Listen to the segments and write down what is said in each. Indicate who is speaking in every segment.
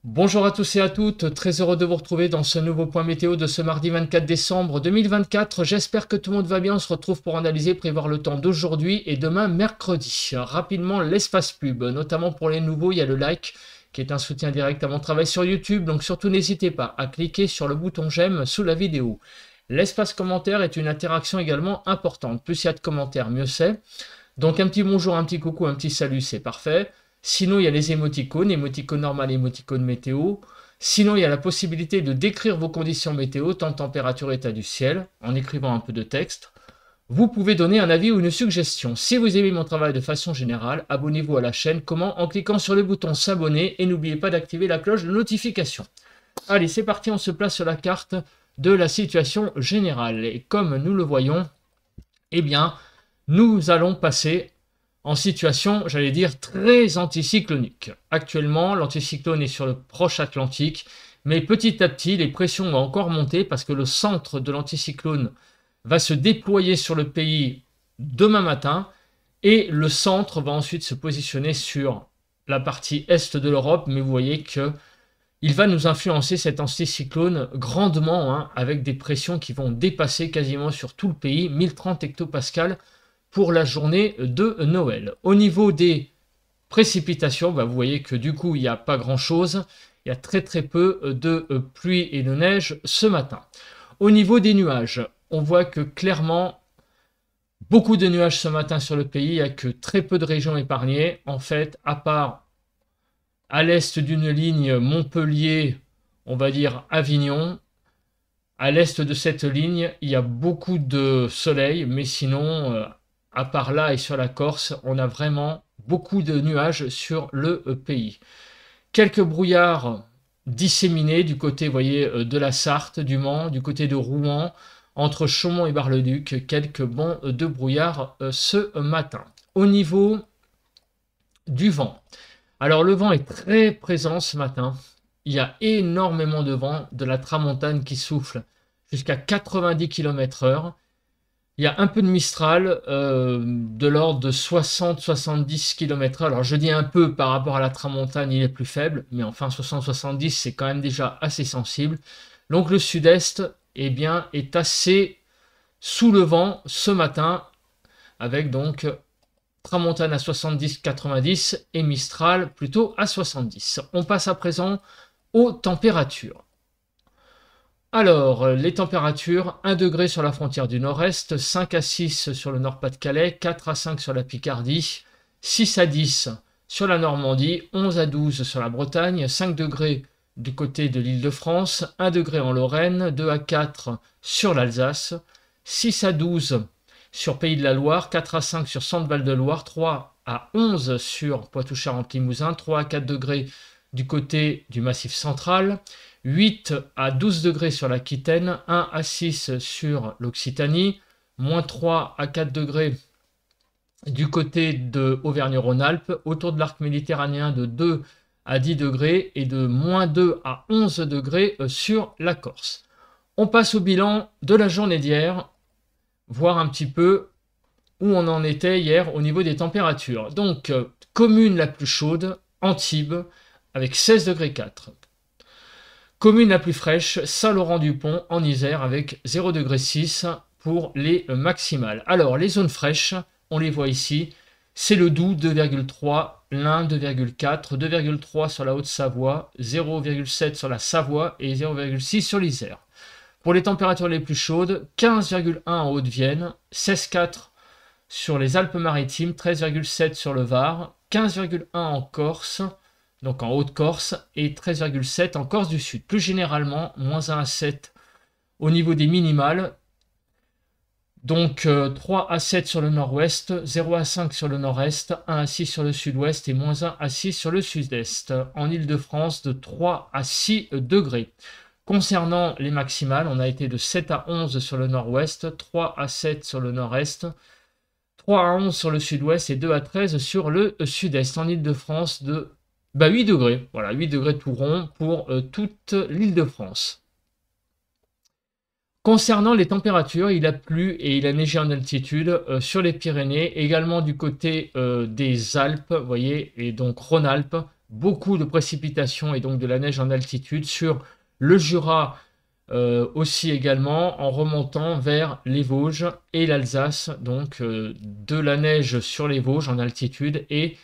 Speaker 1: Bonjour à tous et à toutes, très heureux de vous retrouver dans ce nouveau point météo de ce mardi 24 décembre 2024. J'espère que tout le monde va bien, on se retrouve pour analyser, prévoir le temps d'aujourd'hui et demain mercredi. Rapidement, l'espace pub, notamment pour les nouveaux, il y a le like qui est un soutien direct à mon travail sur YouTube, donc surtout n'hésitez pas à cliquer sur le bouton j'aime sous la vidéo. L'espace commentaire est une interaction également importante, plus il y a de commentaires, mieux c'est. Donc un petit bonjour, un petit coucou, un petit salut, c'est parfait. Sinon, il y a les émoticônes normal, émoticône météo. Sinon, il y a la possibilité de décrire vos conditions météo, temps, température, état du ciel, en écrivant un peu de texte. Vous pouvez donner un avis ou une suggestion. Si vous aimez mon travail de façon générale, abonnez-vous à la chaîne. Comment? En cliquant sur le bouton s'abonner et n'oubliez pas d'activer la cloche de notification. Allez, c'est parti, on se place sur la carte de la situation générale. Et comme nous le voyons, eh bien, nous allons passer en situation, j'allais dire, très anticyclonique. Actuellement, l'anticyclone est sur le proche Atlantique, mais petit à petit, les pressions vont encore monter parce que le centre de l'anticyclone va se déployer sur le pays demain matin et le centre va ensuite se positionner sur la partie est de l'Europe, mais vous voyez que il va nous influencer cet anticyclone grandement, avec des pressions qui vont dépasser quasiment sur tout le pays, 1030 hectopascales pour la journée de Noël. Au niveau des précipitations, vous voyez que du coup, il n'y a pas grand-chose. Il y a très peu de pluie et de neige ce matin. Au niveau des nuages, on voit que clairement, beaucoup de nuages ce matin sur le pays. Il n'y a que très peu de régions épargnées. En fait, à part à l'est d'une ligne Montpellier, on va dire Avignon, à l'est de cette ligne, il y a beaucoup de soleil, mais sinon, à part là et sur la Corse, on a vraiment beaucoup de nuages sur le pays. Quelques brouillards disséminés du côté, vous voyez, de la Sarthe, du Mans, du côté de Rouen, entre Chaumont et Bar-le-Duc, quelques bancs de brouillard ce matin. Au niveau du vent, alors le vent est très présent ce matin. Il y a énormément de vent, de la tramontane qui souffle jusqu'à 90 km/h. Il y a un peu de Mistral, de l'ordre de 60-70 km/h. Alors je dis un peu par rapport à la tramontane, il est plus faible, mais enfin 60-70 c'est quand même déjà assez sensible. Donc le sud-est est assez sous le vent ce matin, avec donc tramontane à 70-90 et Mistral plutôt à 70. On passe à présent aux températures. Alors, les températures, 1 degré sur la frontière du nord-est, 5 à 6 sur le Nord-Pas-de-Calais, 4 à 5 sur la Picardie, 6 à 10 sur la Normandie, 11 à 12 sur la Bretagne, 5 degrés du côté de l'Île-de-France, 1 degré en Lorraine, 2 à 4 sur l'Alsace, 6 à 12 sur Pays de la Loire, 4 à 5 sur Centre-Val de Loire, 3 à 11 sur Poitou-Charentes-Limousin, 3 à 4 degrés du côté du Massif central, 8 à 12 degrés sur l'Aquitaine, 1 à 6 sur l'Occitanie, moins 3 à 4 degrés du côté de Auvergne-Rhône-Alpes, autour de l'arc méditerranéen de 2 à 10 degrés et de moins 2 à 11 degrés sur la Corse. On passe au bilan de la journée d'hier, voir un petit peu où on en était hier au niveau des températures. Donc, commune la plus chaude, Antibes, avec 16 degrés 4. Commune la plus fraîche, Saint-Laurent-du-Pont en Isère avec 0 degré 6 pour les maximales. Alors les zones fraîches, on les voit ici, c'est le Doubs 2,3, l'Ain 2,4, 2,3 sur la Haute-Savoie, 0,7 sur la Savoie et 0,6 sur l'Isère. Pour les températures les plus chaudes, 15,1 en Haute-Vienne, 16,4 sur les Alpes-Maritimes, 13,7 sur le Var, 15,1 en Corse, donc en Haute-Corse, et 13,7 en Corse du Sud. Plus généralement, moins 1 à 7 au niveau des minimales. Donc 3 à 7 sur le nord-ouest, 0 à 5 sur le nord-est, 1 à 6 sur le sud-ouest et moins 1 à 6 sur le sud-est. En Île-de-France, de 3 à 6 degrés. Concernant les maximales, on a été de 7 à 11 sur le nord-ouest, 3 à 7 sur le nord-est, 3 à 11 sur le sud-ouest et 2 à 13 sur le sud-est. En Île-de-France, de 8 degrés, voilà, 8 degrés tout rond pour toute l'Île-de-France. Concernant les températures, il a plu et il a neigé en altitude sur les Pyrénées, également du côté des Alpes, vous voyez, et donc Rhône-Alpes, beaucoup de précipitations et donc de la neige en altitude sur le Jura aussi également, en remontant vers les Vosges et l'Alsace, donc de la neige sur les Vosges en altitude et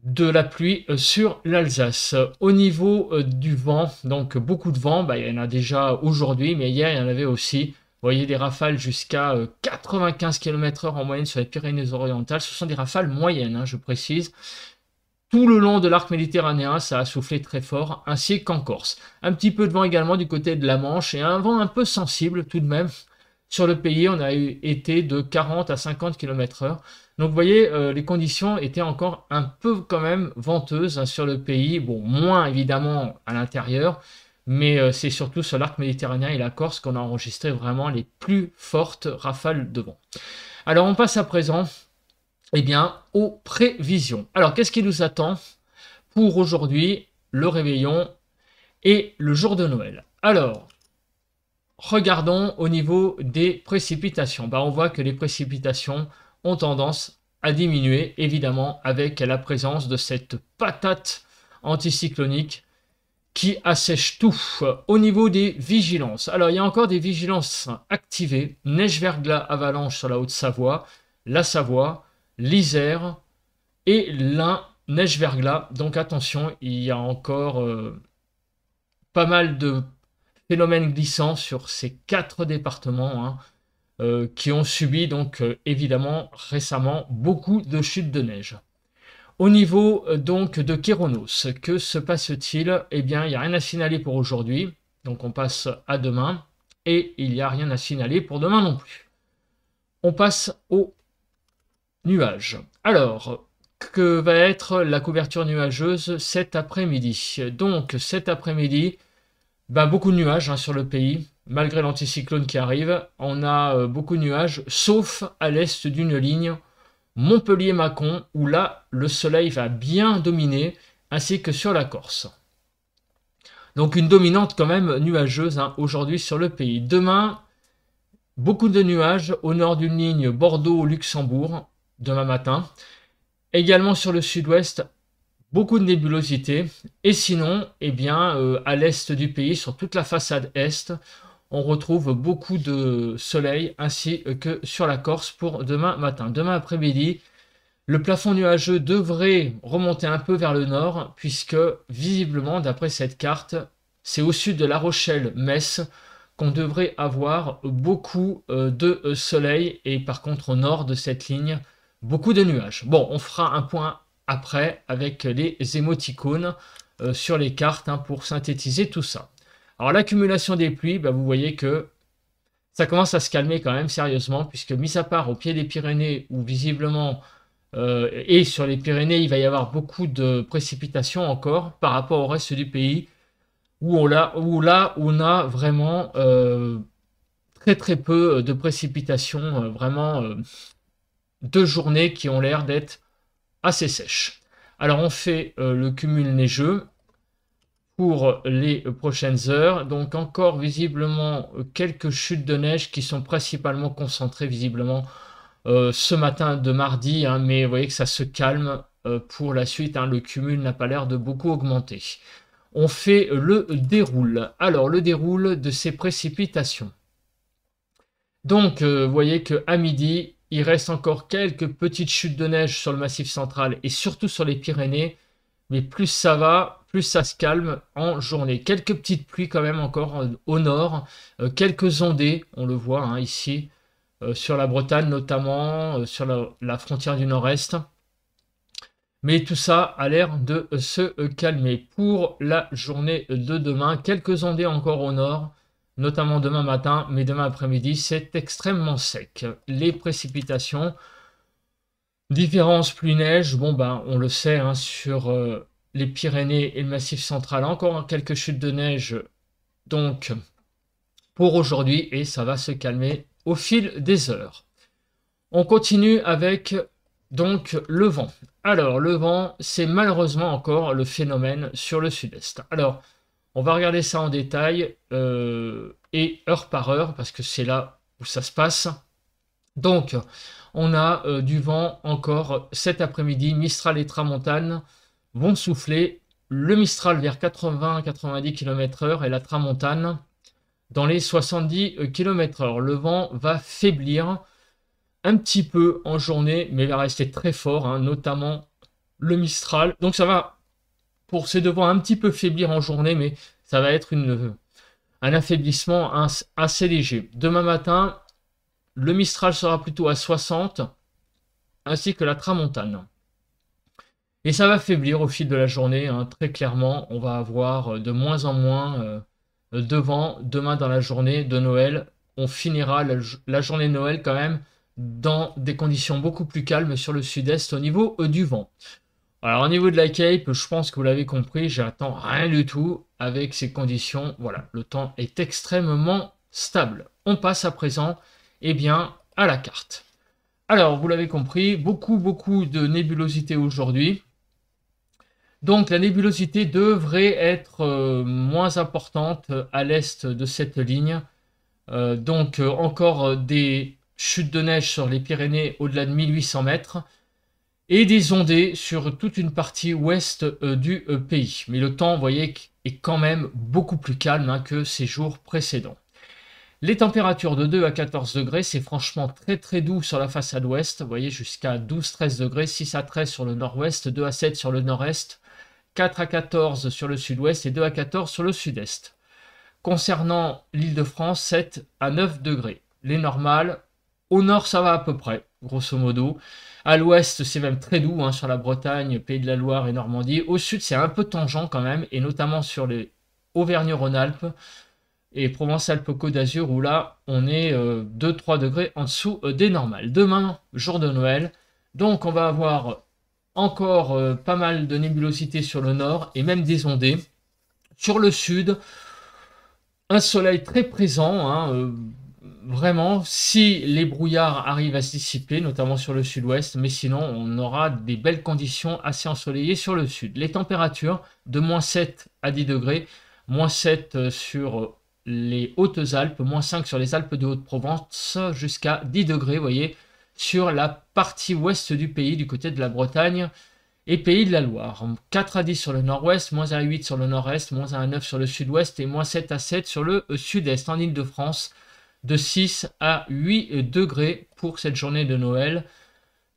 Speaker 1: de la pluie sur l'Alsace. Au niveau du vent, donc beaucoup de vent, il y en a déjà aujourd'hui, mais hier il y en avait aussi. Vous voyez des rafales jusqu'à 95 km/h en moyenne sur les Pyrénées-Orientales. Ce sont des rafales moyennes, hein, je précise. Tout le long de l'arc méditerranéen, ça a soufflé très fort, ainsi qu'en Corse. Un petit peu de vent également du côté de la Manche et un vent un peu sensible tout de même. Sur le pays, on a été de 40 à 50 km/h. Donc vous voyez, les conditions étaient encore un peu quand même venteuses, hein, sur le pays. Bon, moins évidemment à l'intérieur, mais c'est surtout sur l'arc méditerranéen et la Corse qu'on a enregistré vraiment les plus fortes rafales de vent. Alors on passe à présent aux prévisions. Alors qu'est-ce qui nous attend pour aujourd'hui, le réveillon et le jour de Noël? Alors, regardons au niveau des précipitations. On voit que les précipitations ont tendance à diminuer, évidemment, avec la présence de cette patate anticyclonique qui assèche tout. Au niveau des vigilances, alors il y a encore des vigilances activées, neige, verglas, avalanche sur la Haute-Savoie, la Savoie, l'Isère et l'Ain, neige, verglas. Donc attention, il y a encore pas mal de phénomènes glissants sur ces 4 départements, hein, qui ont subi donc évidemment récemment beaucoup de chutes de neige. Au niveau donc de Kéronos, que se passe-t-il? Eh bien, il n'y a rien à signaler pour aujourd'hui, donc on passe à demain, et il n'y a rien à signaler pour demain non plus. On passe aux nuages. Alors, que va être la couverture nuageuse cet après-midi? Donc cet après-midi, beaucoup de nuages, hein, sur le pays. Malgré l'anticyclone qui arrive, on a beaucoup de nuages, sauf à l'est d'une ligne Montpellier-Mâcon, où là, le soleil va bien dominer, ainsi que sur la Corse. Donc une dominante quand même nuageuse, hein, aujourd'hui sur le pays. Demain, beaucoup de nuages au nord d'une ligne Bordeaux-Luxembourg, demain matin. Également sur le sud-ouest, beaucoup de nébulosité. Et sinon, à l'est du pays, sur toute la façade est, on retrouve beaucoup de soleil, ainsi que sur la Corse pour demain matin. Demain après-midi, le plafond nuageux devrait remonter un peu vers le nord, puisque visiblement, d'après cette carte, c'est au sud de La Rochelle-Metz qu'on devrait avoir beaucoup de soleil, et par contre au nord de cette ligne, beaucoup de nuages. Bon, on fera un point après avec les émoticônes sur les cartes, hein, pour synthétiser tout ça. Alors l'accumulation des pluies, vous voyez que ça commence à se calmer quand même sérieusement, puisque mis à part au pied des Pyrénées, où visiblement, et sur les Pyrénées, il va y avoir beaucoup de précipitations encore par rapport au reste du pays, où on a vraiment très très peu de précipitations, vraiment 2 journées qui ont l'air d'être assez sèches. Alors on fait le cumul neigeux pour les prochaines heures. Donc encore visiblement quelques chutes de neige qui sont principalement concentrées visiblement ce matin de mardi, hein, mais vous voyez que ça se calme pour la suite, hein, le cumul n'a pas l'air de beaucoup augmenter. On fait le déroule. Alors le déroule de ces précipitations. Donc vous voyez qu'à midi, il reste encore quelques petites chutes de neige sur le Massif central et surtout sur les Pyrénées, mais plus ça va, plus ça se calme en journée. Quelques petites pluies quand même encore au nord, quelques ondées, on le voit, hein, ici, sur la Bretagne notamment, sur la frontière du nord-est. Mais tout ça a l'air de se calmer. Pour la journée de demain, quelques ondées encore au nord, notamment demain matin, mais demain après-midi, c'est extrêmement sec. Les précipitations, différence pluie-neige, on le sait, hein, sur les Pyrénées et le Massif central, encore quelques chutes de neige, donc, pour aujourd'hui, et ça va se calmer au fil des heures. On continue avec, donc, le vent. Alors, le vent, c'est malheureusement encore le phénomène sur le sud-est. Alors, on va regarder ça en détail, et heure par heure, parce que c'est là où ça se passe. Donc, on a du vent encore cet après-midi, Mistral et Tramontane, vont souffler, le Mistral vers 80-90 km/h et la Tramontane dans les 70 km/h. Le vent va faiblir un petit peu en journée, mais va rester très fort, hein, notamment le Mistral. Donc ça va, pour ces deux vents, un petit peu faiblir en journée, mais ça va être un affaiblissement assez léger. Demain matin, le Mistral sera plutôt à 60, ainsi que la Tramontane. Et ça va faiblir au fil de la journée, hein, très clairement. On va avoir de moins en moins de vent demain dans la journée de Noël. On finira la journée de Noël quand même dans des conditions beaucoup plus calmes sur le sud-est au niveau du vent. Alors au niveau de la Cape, je pense que vous l'avez compris, j'attends rien du tout avec ces conditions. Voilà, le temps est extrêmement stable. On passe à présent, eh bien, à la carte. Alors, vous l'avez compris, beaucoup de nébulosité aujourd'hui. Donc la nébulosité devrait être moins importante à l'est de cette ligne. Encore des chutes de neige sur les Pyrénées au-delà de 1800 mètres et des ondées sur toute une partie ouest du pays. Mais le temps, vous voyez, est quand même beaucoup plus calme, hein, que ces jours précédents. Les températures de 2 à 14 degrés, c'est franchement très doux sur la façade ouest. Vous voyez, jusqu'à 12-13 degrés, 6 à 13 sur le nord-ouest, 2 à 7 sur le nord-est, 4 à 14 sur le sud-ouest et 2 à 14 sur le sud-est. Concernant l'Île-de-France, 7 à 9 degrés. Les normales, au nord ça va à peu près, grosso modo. À l'ouest c'est même très doux, hein, sur la Bretagne, Pays de la Loire et Normandie. Au sud c'est un peu tangent quand même, et notamment sur les Auvergne-Rhône-Alpes et Provence-Alpes-Côte d'Azur, où là on est 2-3 degrés en dessous des normales. Demain, jour de Noël, donc on va avoir encore pas mal de nébulosité sur le nord et même des ondées. Sur le sud, un soleil très présent, hein, vraiment, si les brouillards arrivent à se dissiper, notamment sur le sud-ouest, mais sinon on aura des belles conditions assez ensoleillées sur le sud. Les températures de moins 7 à 10 degrés, moins 7 sur les Hautes-Alpes, moins 5 sur les Alpes de Haute-Provence, jusqu'à 10 degrés, vous voyez, sur la partie ouest du pays, du côté de la Bretagne et Pays de la Loire. 4 à 10 sur le nord-ouest, moins 1 à 8 sur le nord-est, moins 1 à 9 sur le sud-ouest et moins 7 à 7 sur le sud-est. En Île-de-France, de 6 à 8 degrés pour cette journée de Noël.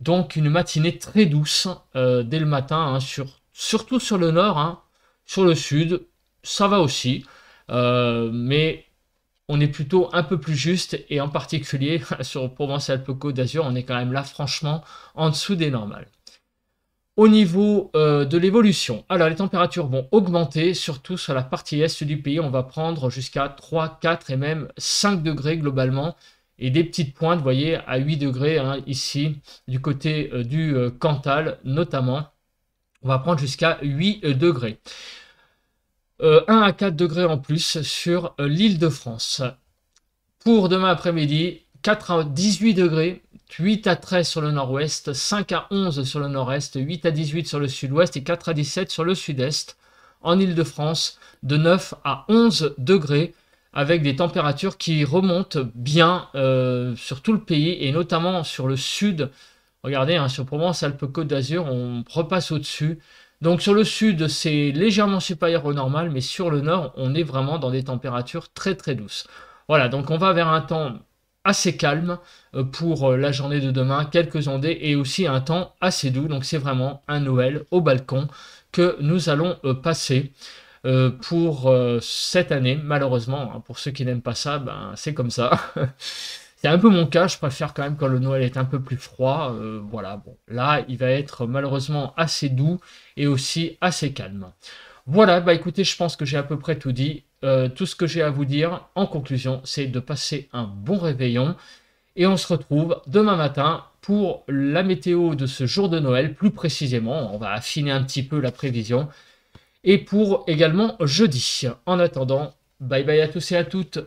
Speaker 1: Donc une matinée très douce dès le matin, hein, surtout sur le nord, hein. Sur le sud, ça va aussi, mais on est plutôt un peu plus juste, et en particulier sur Provence-Alpes-Côte d'Azur, on est quand même là franchement en dessous des normales. Au niveau de l'évolution, alors les températures vont augmenter, surtout sur la partie est du pays. On va prendre jusqu'à 3, 4 et même 5 degrés globalement, et des petites pointes, vous voyez, à 8 degrés, hein, ici, du côté du Cantal notamment. On va prendre jusqu'à 8 degrés. 1 à 4 degrés en plus sur l'Île-de-France. Pour demain après-midi, 4 à 18 degrés, 8 à 13 sur le nord-ouest, 5 à 11 sur le nord-est, 8 à 18 sur le sud-ouest et 4 à 17 sur le sud-est. En Île-de-France, de 9 à 11 degrés, avec des températures qui remontent bien sur tout le pays, et notamment sur le sud. Regardez, hein, sur Provence-Alpes-Côte d'Azur, on repasse au-dessus. Donc sur le sud, c'est légèrement supérieur au normal, mais sur le nord, on est vraiment dans des températures très douces. Voilà, donc on va vers un temps assez calme pour la journée de demain, quelques ondées et aussi un temps assez doux. Donc c'est vraiment un Noël au balcon que nous allons passer pour cette année, malheureusement. Hein, pour ceux qui n'aiment pas ça, ben, c'est comme ça. C'est un peu mon cas, je préfère quand même quand le Noël est un peu plus froid. Voilà, bon, là, il va être malheureusement assez doux et aussi assez calme. Voilà, bah écoutez, je pense que j'ai à peu près tout dit. Tout ce que j'ai à vous dire en conclusion, c'est de passer un bon réveillon. Et on se retrouve demain matin pour la météo de ce jour de Noël, plus précisément. On va affiner un petit peu la prévision. Et pour également jeudi. En attendant, bye bye à tous et à toutes.